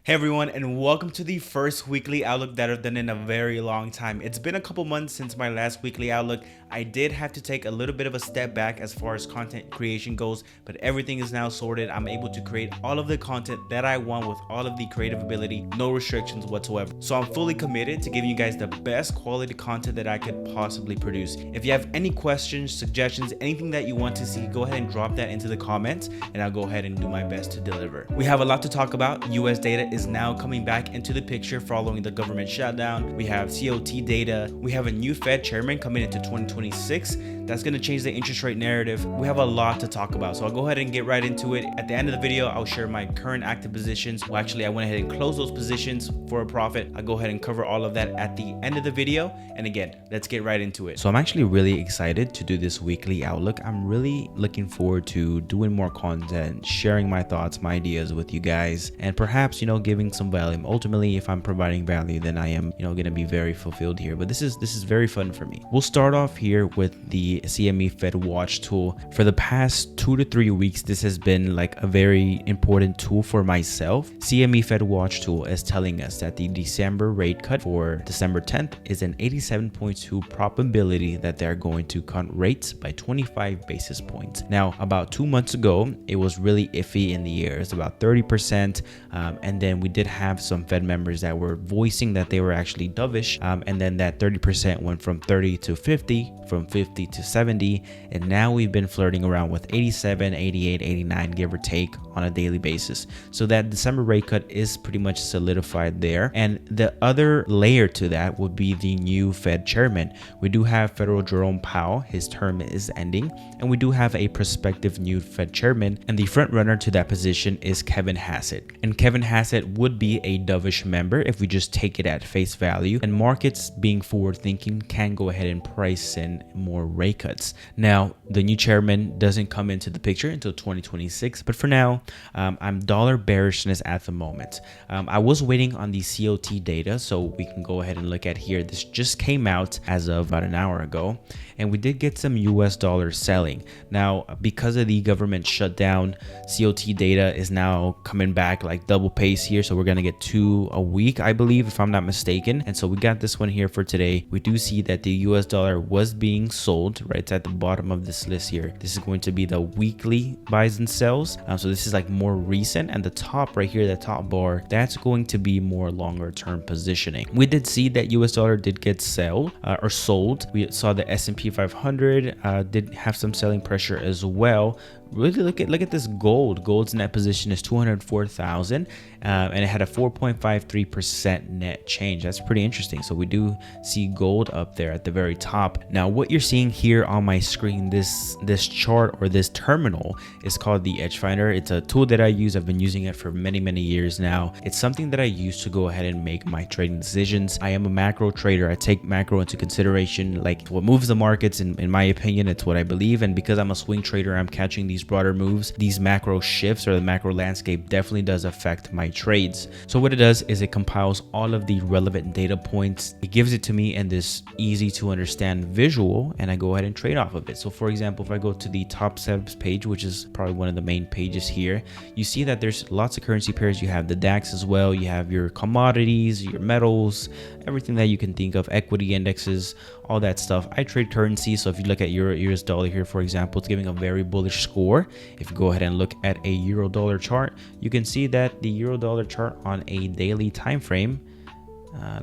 Hey everyone, and welcome to the first weekly outlook that I've done in a very long time. It's been a couple months since my last weekly outlook. I did have to take a little bit of a step back as far as content creation goes, but everything is now sorted. I'm able to create all of the content that I want with all of the creative ability, no restrictions whatsoever. So I'm fully committed to giving you guys the best quality content that I could possibly produce. If you have any questions, suggestions, anything that you want to see, go ahead and drop that into the comments and I'll go ahead and do my best to deliver. We have a lot to talk about. US data is now coming back into the picture following the government shutdown. We have COT data. We have a new Fed chairman coming into 2026. That's going to change the interest rate narrative. We have a lot to talk about, so I'll go ahead and get right into it. At the end of the video, I'll share my current active positions. Well, actually, I went ahead and closed those positions for a profit. I'll go ahead and cover all of that at the end of the video. And again, let's get right into it. So I'm actually really excited to do this weekly outlook. I'm really looking forward to doing more content, sharing my thoughts, my ideas with you guys, and perhaps, giving some value. Ultimately, if I'm providing value, then I am, going to be very fulfilled here. But this is very fun for me. We'll start off here with the CME Fed Watch tool. For the past 2 to 3 weeks, this has been like a very important tool for myself. CME Fed Watch tool is telling us that the December rate cut for December 10th is an 87.2 probability that they're going to cut rates by 25 basis points. Now, about 2 months ago, it was really iffy in the air. It's about 30%. And then we did have some Fed members that were voicing that they were actually dovish. And then that 30% went from 30 to 50, from 50 to 70. And now we've been flirting around with 87, 88, 89, give or take on a daily basis. So that December rate cut is pretty much solidified there. And the other layer to that would be the new Fed chairman. We do have Federal Jerome Powell. His term is ending. And we do have a prospective new Fed chairman. And the front runner to that position is Kevin Hassett. And Kevin Hassett would be a dovish member if we just take it at face value, and markets being forward thinking can go ahead and price in more rate cuts. Now, the new chairman doesn't come into the picture until 2026, but for now, I'm dollar bearishness at the moment. I was waiting on the COT data, so we can go ahead and look at here. This just came out as of about an hour ago, and we did get some US dollar selling. Now, because of the government shutdown, COT data is now coming back like double pace here, so we're gonna get 2 a week, I believe, if I'm not mistaken. And so we got this one here for today. We do see that the US dollar was being sold right. It's at the bottom of this list here. This is going to be the weekly buys and sells. So this is like more recent, and the top right here, the top bar, that's going to be more longer term positioning. We did see that US dollar did get sold. We saw the S&P 500 did have some selling pressure as well. Really look at this gold. Gold's net position is 204,000, and it had a 4.53% net change. That's pretty interesting. So we do see gold up there at the very top. Now, what you're seeing here on my screen, this chart or this terminal is called the Edge Finder. It's a tool that I use. I've been using it for many years now. It's something that I use to go ahead and make my trading decisions. I am a macro trader. I take macro into consideration, like what moves the markets. In my opinion, it's what I believe. And because I'm a swing trader, I'm catching these broader moves. These macro shifts or the macro landscape definitely does affect my trades. So what it does is it compiles all of the relevant data points. It gives it to me in this easy to understand visual, and I go ahead and trade off of it. So for example, if I go to the top setups page, which is probably one of the main pages here, you see that there's lots of currency pairs. You have the DAX as well. You have your commodities, your metals, everything that you can think of, equity indexes, all that stuff. I trade currency. So if you look at US dollar here, for example, it's giving a very bullish score. If you go ahead and look at a euro dollar chart, you can see that the euro dollar chart on a daily time frame,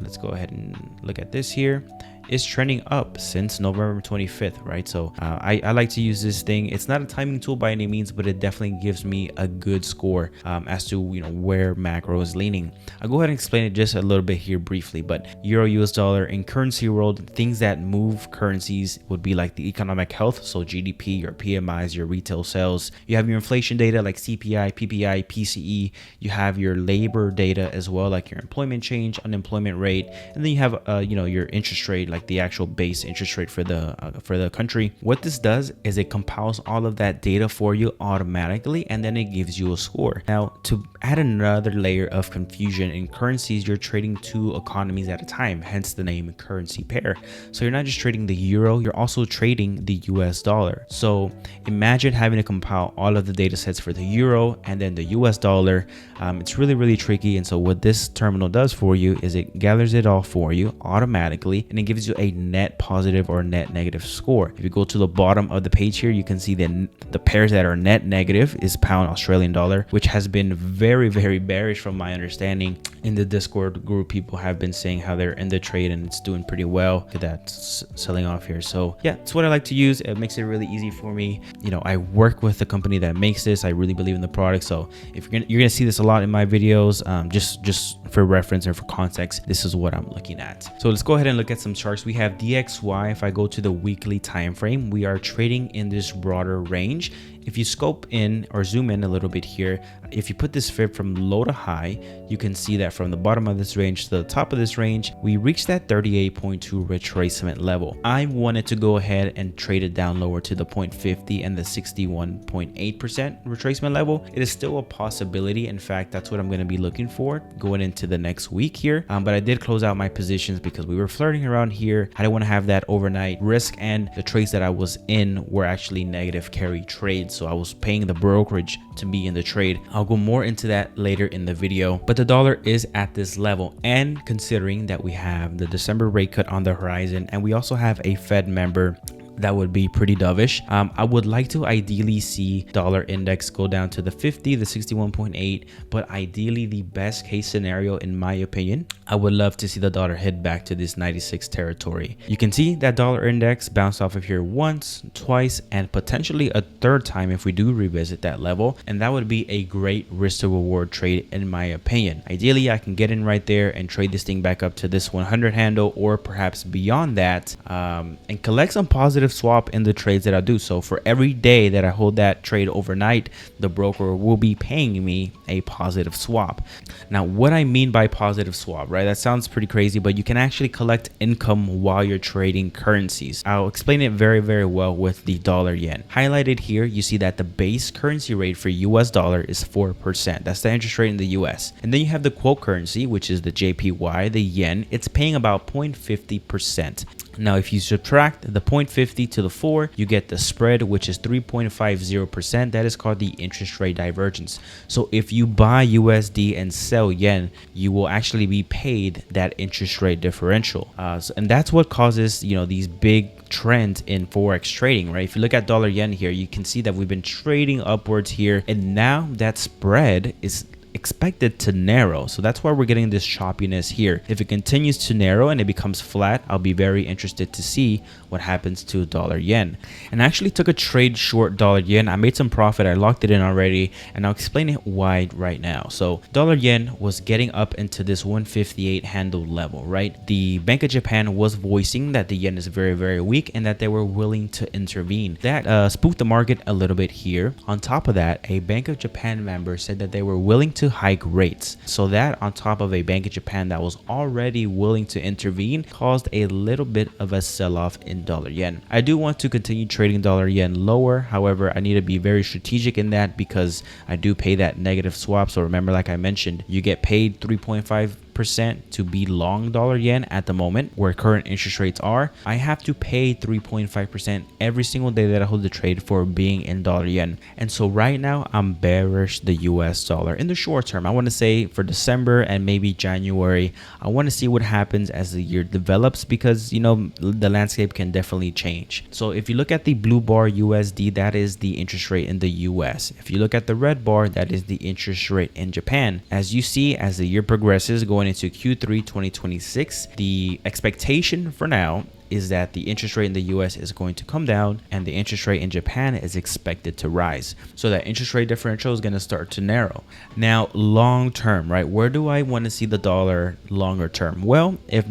let's go ahead and look at this here, is trending up since November 25th, right? So I like to use this thing. It's not a timing tool by any means, but it definitely gives me a good score as to where macro is leaning. I'll go ahead and explain it just a little bit here briefly. But euro, US dollar, in currency world, things that move currencies would be like the economic health, so GDP, your PMIs, your retail sales. You have your inflation data like CPI, PPI, PCE. You have your labor data as well, like your employment change, unemployment rate, and then you have your interest rate, like the actual base interest rate for the country. What this does is it compiles all of that data for you automatically, and then it gives you a score. Now, to add another layer of confusion, in currencies, you're trading two economies at a time, hence the name currency pair. So you're not just trading the euro, you're also trading the US dollar. So imagine having to compile all of the data sets for the euro and then the US dollar. It's really tricky. And so what this terminal does for you is it gathers it all for you automatically, and it gives you a net positive or net negative score. If you go to the bottom of the page here, you can see that the pairs that are net negative is pound Australian dollar, which has been very bearish from my understanding. In the Discord group, people have been saying how they're in the trade and it's doing pretty well. Look at that selling off here. So yeah, it's what I like to use. It makes it really easy for me. You know, I work with the company that makes this. I really believe in the product. So if you're gonna see this a lot in my videos, just for reference and for context, this is what I'm looking at. So let's go ahead and look at some charts. We have DXY. If I go to the weekly time frame, we are trading in this broader range. If you scope in or zoom in a little bit here, if you put this fib from low to high, you can see that from the bottom of this range to the top of this range, we reached that 38.2 retracement level. I wanted to go ahead and trade it down lower to the 0.50 and the 61.8% retracement level. It is still a possibility. In fact, that's what I'm going to be looking for going into the next week here. But I did close out my positions because we were flirting around here. I didn't want to have that overnight risk, and the trades that I was in were actually negative carry trades. So I was paying the brokerage to be in the trade. I'll go more into that later in the video, but the dollar is at this level, and considering that we have the December rate cut on the horizon and we also have a Fed member that would be pretty dovish. I would like to ideally see dollar index go down to the 50, the 61.8, but ideally the best case scenario, in my opinion, I would love to see the dollar head back to this 96 territory. You can see that dollar index bounced off of here once, twice, and potentially a third time if we do revisit that level, and that would be a great risk to reward trade in my opinion. Ideally, I can get in right there and trade this thing back up to this 100 handle or perhaps beyond that, and collect some positive swap in the trades that I do. So for every day that I hold that trade overnight, the broker will be paying me a positive swap. Now, what I mean by positive swap, right? That sounds pretty crazy, but you can actually collect income while you're trading currencies. I'll explain it very well with the dollar yen. Highlighted here, you see that the base currency rate for US dollar is 4%. That's the interest rate in the US. And then you have the quote currency, which is the JPY, the yen. It's paying about 0.50%. Now, if you subtract the 0.50 to the 4, you get the spread, which is 3.50%. That is called the interest rate divergence. So if you buy USD and sell yen, you will actually be paid that interest rate differential. And that's what causes, you know, these big trends in forex trading, right? If you look at dollar yen here, you can see that we've been trading upwards here, and now that spread is expected to narrow. So that's why we're getting this choppiness here. If it continues to narrow and it becomes flat, I'll be very interested to see what happens to dollar yen. And I actually took a trade short dollar yen. I made some profit. I locked it in already, and I'll explain it why right now. So dollar yen was getting up into this 158 handle level, right? The Bank of Japan was voicing that the yen is very weak and that they were willing to intervene. That spooked the market a little bit here. On top of that, a Bank of Japan member said that they were willing to hike rates. So that, on top of a Bank of Japan that was already willing to intervene, caused a little bit of a sell-off in dollar yen. I do want to continue trading dollar yen lower. However, I need to be very strategic in that because I do pay that negative swap. So remember, like I mentioned, you get paid 3.5% to be long dollar yen at the moment where current interest rates are. I have to pay 3.5% every single day that I hold the trade for being in dollar yen. And so right now I'm bearish the US dollar in the short term. I want to say for December and maybe January, I want to see what happens as the year develops because, you know, the landscape can definitely change. So if you look at the blue bar USD, that is the interest rate in the US. If you look at the red bar, that is the interest rate in Japan. As you see, as the year progresses going into Q3 2026, the expectation for now is that the interest rate in the US is going to come down and the interest rate in Japan is expected to rise. So that interest rate differential is going to start to narrow. Now, long term, right? Where do I want to see the dollar longer term? Well, if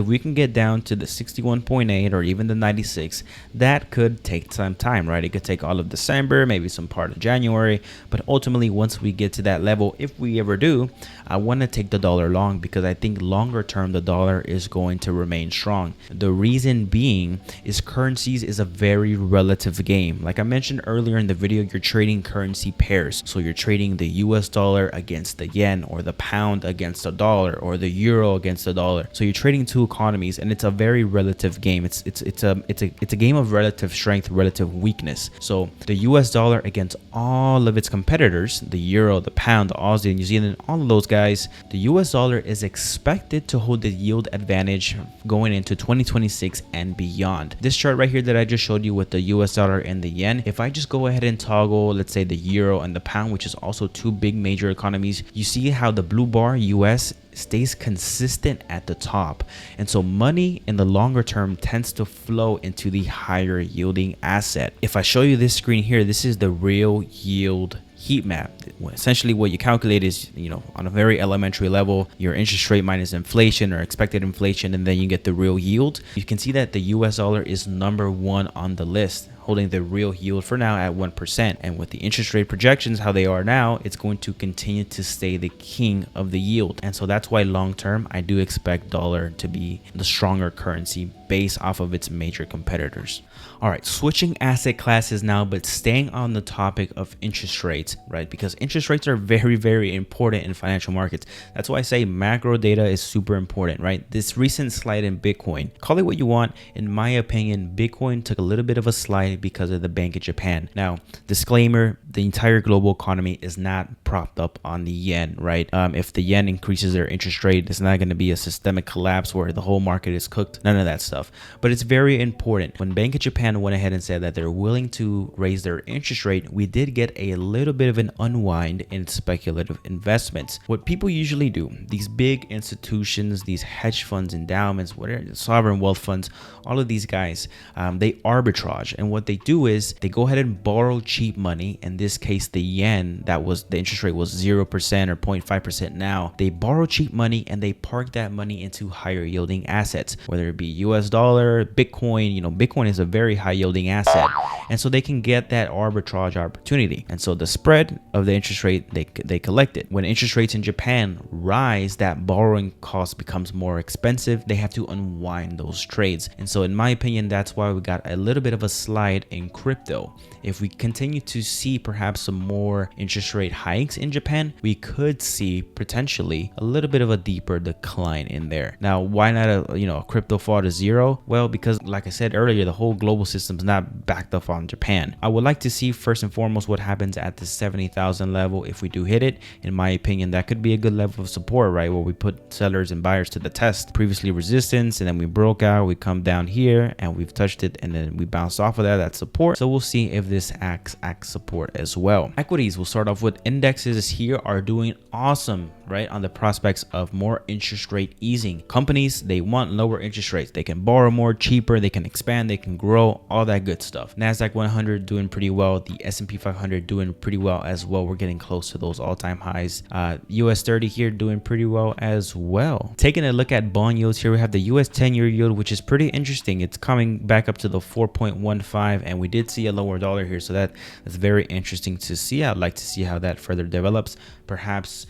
we can get down to the 61.8 or even the 96, that could take some time, right? It could take all of December, maybe some part of January, but ultimately once we get to that level, if we ever do, I want to take the dollar long because I think longer term the dollar is going to remain strong. The reason being is currencies is a very relative game. Like I mentioned earlier in the video, you're trading currency pairs. So you're trading the US dollar against the yen, or the pound against the dollar, or the euro against the dollar. So you're trading two economies, and it's a very relative game. It's a game of relative strength, relative weakness. So the US dollar against all of its competitors, the euro, the pound, the Aussie, the New Zealand, all of those guys, the US dollar is expected to hold the yield advantage going into 2026 and beyond. This chart right here that I just showed you with the US dollar and the yen, if I just go ahead and toggle, let's say the euro and the pound, which is also two big major economies, you see how the blue bar US stays consistent at the top. And so money in the longer term tends to flow into the higher yielding asset. If I show you this screen here, this is the real yield heat map. Essentially what you calculate is, on a very elementary level, your interest rate minus inflation or expected inflation, and then you get the real yield. You can see that the US dollar is number one on the list, holding the real yield for now at 1%. And with the interest rate projections how they are now, it's going to continue to stay the king of the yield. And so that's why long term I do expect dollar to be the stronger currency based off of its major competitors. All right, switching asset classes now, but staying on the topic of interest rates, right? Because interest rates are very, very important in financial markets. That's why I say macro data is super important, right? This recent slide in Bitcoin, call it what you want. In my opinion, Bitcoin took a little bit of a slide because of the Bank of Japan. Now, disclaimer, the entire global economy is not propped up on the yen, right? If the yen increases their interest rate, it's not going to be a systemic collapse where the whole market is cooked, none of that stuff. But it's very important. When Bank of Japan went ahead and said that they're willing to raise their interest rate, we did get a little bit of an unwind in speculative investments. What people usually do, these big institutions, these hedge funds, endowments, whatever, sovereign wealth funds, all of these guys, they arbitrage. And what they do is they go ahead and borrow cheap money. In this case, the yen, that was the interest rate was 0% or 0.5% now. They borrow cheap money and they park that money into higher yielding assets, whether it be US dollar, Bitcoin. Bitcoin is a very high yielding asset. And so they can get that arbitrage opportunity. And so the spread of the interest rate, they collect it. When interest rates in Japan rise, that borrowing cost becomes more expensive. They have to unwind those trades. And so in my opinion, that's why we got a little bit of a slide in crypto. If we continue to see perhaps some more interest rate hikes in Japan, we could see potentially a little bit of a deeper decline in there. Now, why not a crypto fall to zero? Well, because like I said earlier, the whole global system is not backed up on Japan. I would like to see first and foremost what happens at the 70,000 level. If we do hit it, in my opinion, that could be a good level of support, right? Where we put sellers and buyers to the test. Previously resistance, and then we broke out, we come down here and we've touched it, and then we bounced off of that. That's support. So we'll see if this acts support as well. Equities, we'll start off with indexes here are doing awesome, right? On the prospects of more interest rate easing. Companies, they want lower interest rates. They can borrow more cheaper, they can expand, they can grow, all that good stuff. NASDAQ 100 doing pretty well. The S&P 500 doing pretty well as well. We're getting close to those all-time highs. US 30 here doing pretty well as well. Taking a look at bond yields here, we have the US 10-year yield, which is pretty interesting. It's coming back up to the 4.15, and we did see a lower dollar here, so that's very interesting to see. I'd like to see how that further develops. Perhaps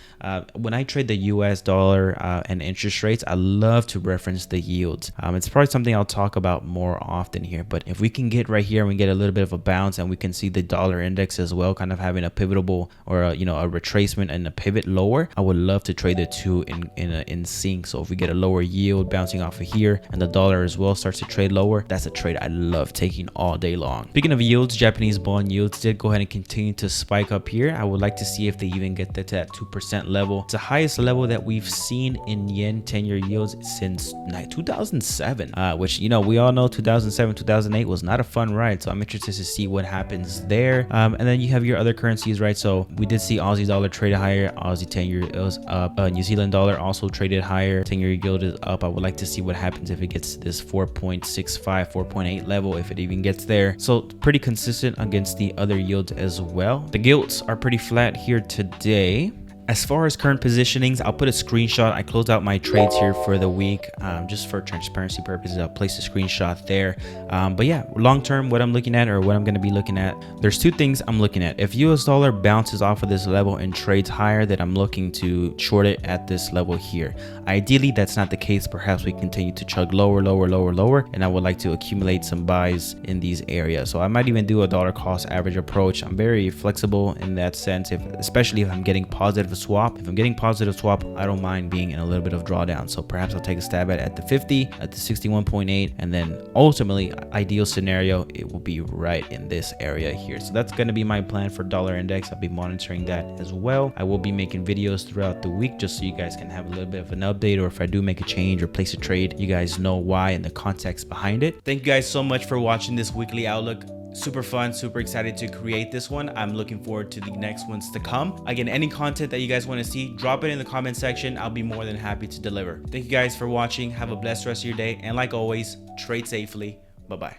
when I trade the US dollar and interest rates, I love to reference the yields. It's probably something I'll talk about more often here, but if we can get right here and we get a little bit of a bounce and we can see the dollar index as well kind of having a pivotable or a retracement and a pivot lower, I would love to trade the two in sync. So if we get a lower yield bouncing off of here and the dollar as well starts to trade lower, that's a trade I love taking all day long. Speaking of yields, Japanese bond yields did go ahead and continue to spike up here. I would like to see if they even get to that 2% level. It's the highest level that we've seen in yen 10-year yields since 2007, which, you know, we all know 2007, 2008 was not a fun ride. So I'm interested to see what happens there. And then you have your other currencies, right? So we did see Aussie dollar traded higher, Aussie 10-year was up, New Zealand dollar also traded higher, 10-year yield is up. I would like to see what happens if it gets to this 4.65, 4.8 level, if it even gets there. So pretty consistent against the other yields as well. The gilts are pretty flat here today. As far as current positionings, I'll put a screenshot. I closed out my trades here for the week, just for transparency purposes. I'll place a screenshot there. But yeah, long term, what I'm looking at, or what I'm going to be looking at, there's two things I'm looking at. If US dollar bounces off of this level and trades higher, then I'm looking to short it at this level here. Ideally, that's not the case. Perhaps we continue to chug lower, and I would like to accumulate some buys in these areas. So I might even do a dollar cost average approach. I'm very flexible in that sense, especially if I'm getting positive swap. If I'm getting positive swap, I don't mind being in a little bit of drawdown. So perhaps I'll take a stab at the 50, at the 61.8, and then ultimately, ideal scenario, it will be right in this area here. So that's going to be my plan for dollar index. I'll be monitoring that as well. I will be making videos throughout the week just so you guys can have a little bit of an update, or if I do make a change or place a trade, you guys know why and the context behind it. Thank you guys so much for watching this weekly outlook. Super fun, super excited to create this one. I'm looking forward to the next ones to come. Again, any content that you guys want to see, drop it in the comment section. I'll be more than happy to deliver. Thank you guys for watching. Have a blessed rest of your day. And like always, trade safely. Bye-bye.